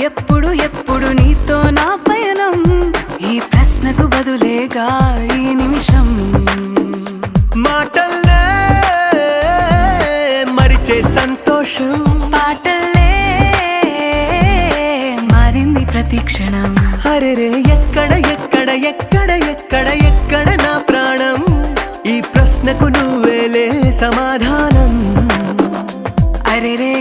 ఎప్పుడు ఎప్పుడు నీతో నా పయనం ఈ ప్రశ్నకు బదులేగా ఈ నిమిషం మాటల్లే మరిచే సంతోషం పాటల్లే మారింది ప్రతి క్షణం అరెరే ఎక్కడ ఎక్కడ ఎక్కడ ఎక్కడ ఎక్కడ నా ప్రాణం ఈ ప్రశ్నకు నువ్వేలే సమాధానం అరెరే